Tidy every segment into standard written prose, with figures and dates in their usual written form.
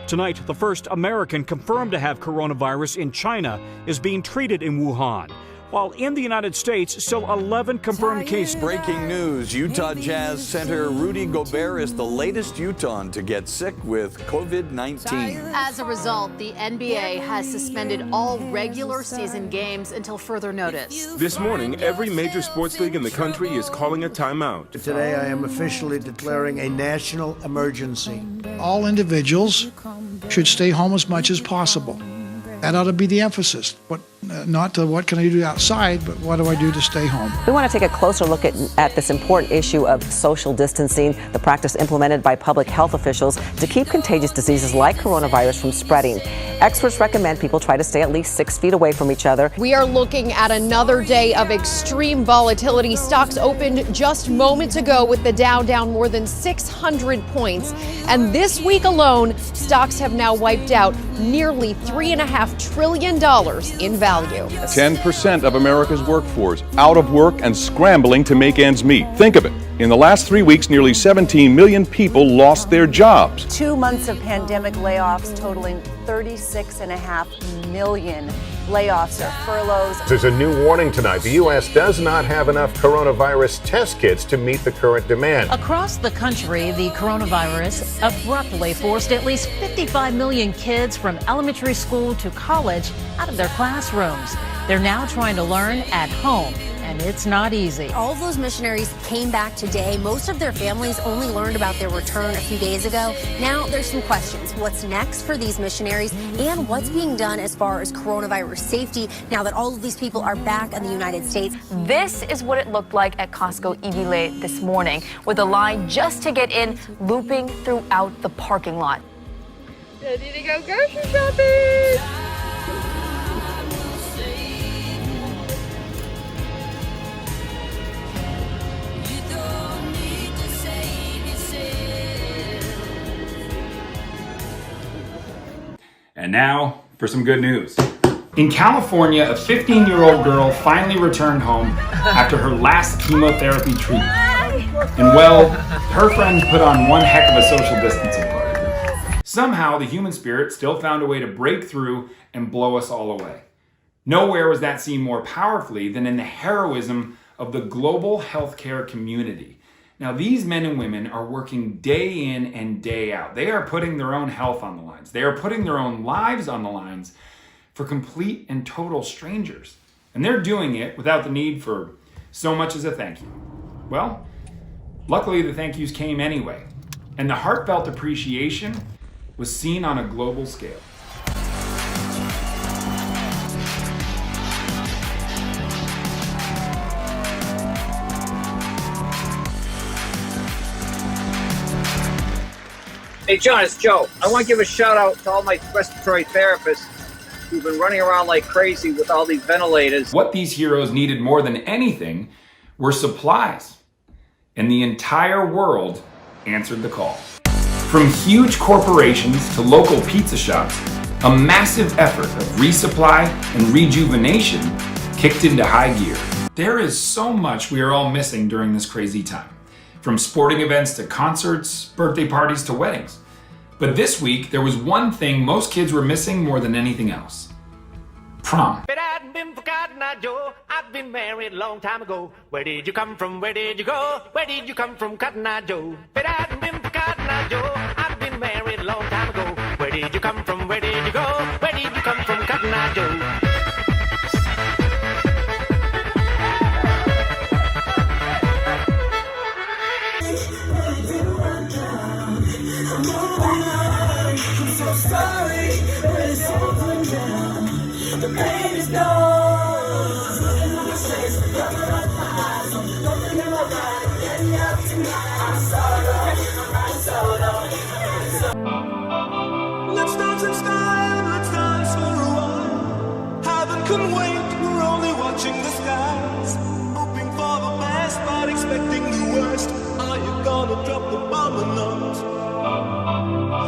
Tonight, the first American confirmed to have coronavirus in China is being treated in Wuhan. While in the United States, still 11 confirmed cases. Breaking news, Utah Jazz center Rudy Gobert is the latest Utahn to get sick with COVID-19. As a result, the NBA has suspended all regular season games until further notice. This morning, every major sports league in the country is calling a timeout. Today, I am officially declaring a national emergency. All individuals should stay home as much as possible. That ought to be the emphasis. Not to what can I do outside, but what do I do to stay home? We want to take a closer look at this important issue of social distancing, the practice implemented by public health officials to keep contagious diseases like coronavirus from spreading. Experts recommend people try to stay at least 6 feet away from each other. We are looking at another day of extreme volatility. Stocks opened just moments ago with the Dow down more than 600 points. And this week alone, stocks have now wiped out nearly $3.5 trillion in value. 10% of America's workforce out of work and scrambling to make ends meet. Think of it. In the last 3 weeks, nearly 17 million people lost their jobs. 2 months of pandemic layoffs totaling 36.5 million layoffs or furloughs. There's a new warning tonight. The U.S. does not have enough coronavirus test kits to meet the current demand. Across the country, the coronavirus abruptly forced at least 55 million kids from elementary school to college out of their classrooms. They're now trying to learn at home, and it's not easy. All of those missionaries came back today. Most of their families only learned about their return a few days ago. Now there's some questions. What's next for these missionaries and what's being done as far as coronavirus safety now that all of these people are back in the United States? This is what it looked like at Costco Ibile this morning, with a line just to get in looping throughout the parking lot. Ready to go grocery shopping! And now for some good news. In California, a 15-year-old girl finally returned home after her last chemotherapy treatment. And well, her friends put on one heck of a social distancing party. Somehow, the human spirit still found a way to break through and blow us all away. Nowhere was that seen more powerfully than in the heroism of the global healthcare community. Now, these men and women are working day in and day out. They are putting their own health on the lines. They are putting their own lives on the lines for complete and total strangers. And they're doing it without the need for so much as a thank you. Well, luckily the thank yous came anyway. And the heartfelt appreciation was seen on a global scale. Hey, John, it's Joe. I want to give a shout out to all my respiratory therapists who've been running around like crazy with all these ventilators. What these heroes needed more than anything were supplies. And the entire world answered the call. From huge corporations to local pizza shops, a massive effort of resupply and rejuvenation kicked into high gear. There is so much we are all missing during this crazy time. From sporting events to concerts, birthday parties to weddings. But this week, there was one thing most kids were missing more than anything else. Prom. But I hadn't been forgotten, Joe. I've been married a long time ago. Where did you come from? Where did you go? Where did you come from, Cotton Eye Joe? But I hadn't been forgotten, Joe. I've been married a long time ago. Where did you come from? Where did you go? Where did you come from, Cotton Eye Joe? The pain is gone. Nothing in my body, getting up tonight. I'm solo. Let's dance in style, let's dance for a while. Heaven can wait, we're only watching the skies. Hoping for the best, but expecting the worst. Are you gonna drop the bomb or not?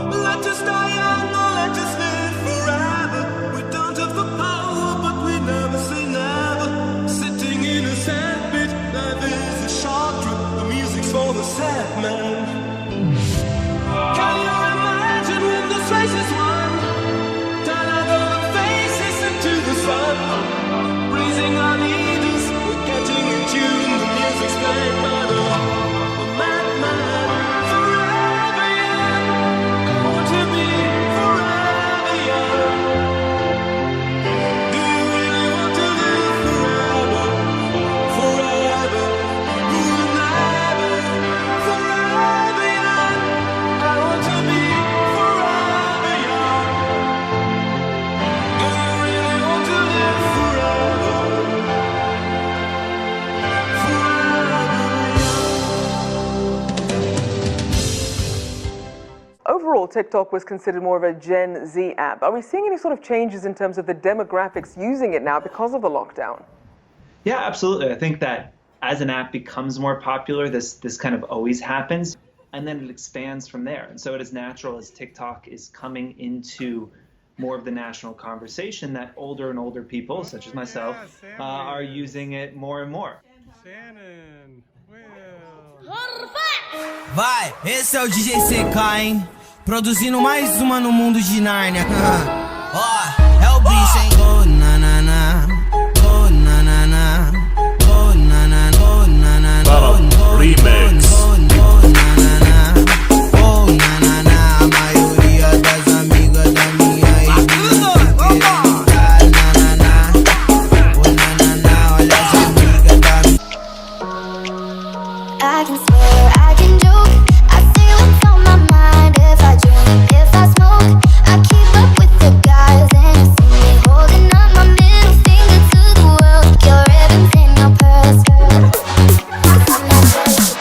Let us die young or let us live forever. We don't have the power, but we never say never. Sitting in a sandpit, life is a short trip. The music's for the sad man. Can you imagine when the space as one. Turn our faces into the sun. Raising our needles, we're getting in tune. The music's played by the madman. Forever young, I want to be forever young. Do you really want to live forever? Forever, forever, forever young. I want to be forever young. Do you really want to live forever? Overall, TikTok was considered more of a Gen Z app. Are we seeing any sort of changes in terms of the demographics using it now because of the lockdown? Yeah, absolutely. I think that as an app becomes more popular, this kind of always happens, and then it expands from there. And so it is natural as TikTok is coming into more of the national conversation that older and older people, such as myself, are using it more and more. Vai, esse é o DJ CK, hein? Produzindo mais uma no mundo de Nárnia. Ó, é o bicho, hein? Oh, na na na. Oh, na na na. Oh, na na na. Oh, na na na. Remix. Oh, na na na. Oh, na na na. A maioria das amigas da minha igreja na na na. Oh, na na na. Olha as amigas da minha. I can swear, I can joke. I say what's on my mind. If I drink, if I smoke, I keep up with the guys, and you see me holding up my middle finger to the world. Your ribbons in your purse, girl. 'Cause I'm not perfect.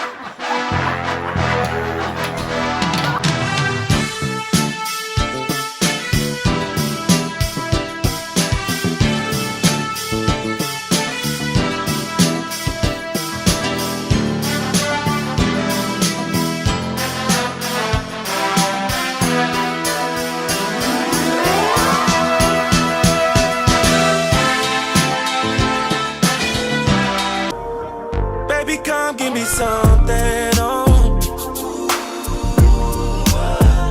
Baby, come give me something, oh.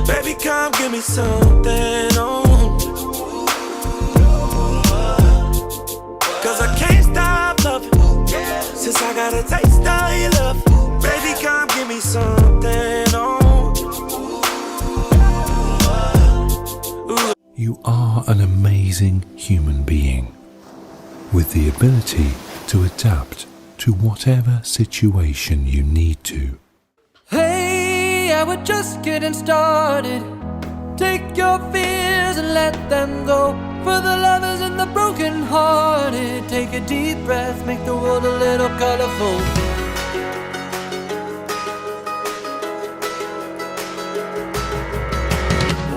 Baby, come give me something, oh. 'Cause I can't stop loving, since I got a taste of your love. Baby, come give me something, oh. You are an amazing human being with the ability to adapt to whatever situation you need to. Hey, I was just getting started. Take your fears and let them go. For the lovers and the broken hearted, take a deep breath, make the world a little colorful.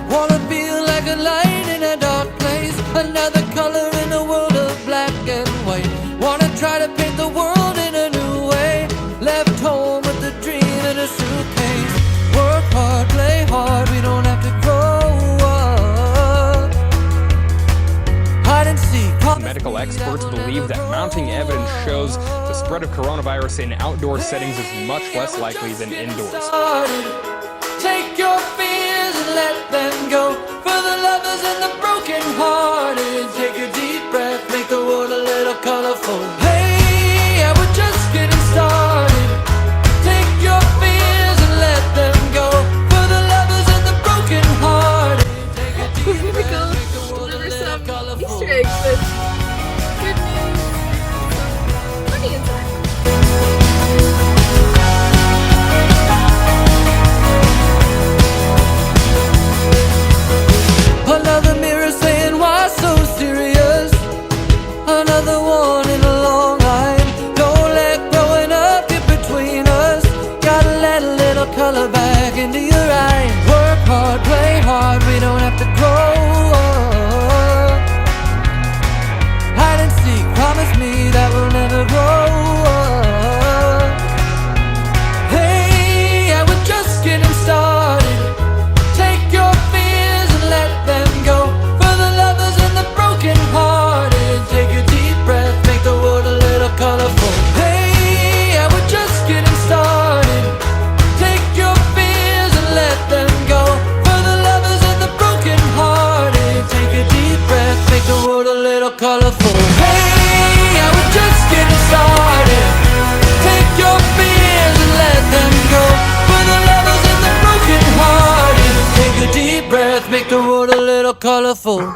Wanna feel like a light in a dark place, another color in a world of black and white. Wanna try to paint the world in a new way. Left home with a dream in a suitcase. Work hard, play hard, we don't have to grow up. Hide and seek. Medical experts believe that mounting evidence shows the spread of coronavirus in outdoor settings is much less likely than indoors. Take your fears and let them go. For the lovers and the broken hearted, take a deep breath, make the world a little colorful. Hey, I was just getting started. Take your fears and let them go. For the lovers and the broken hearted, take a deep breath, make the world a little colorful. Easter eggs with good news. Money inside. a little colorful.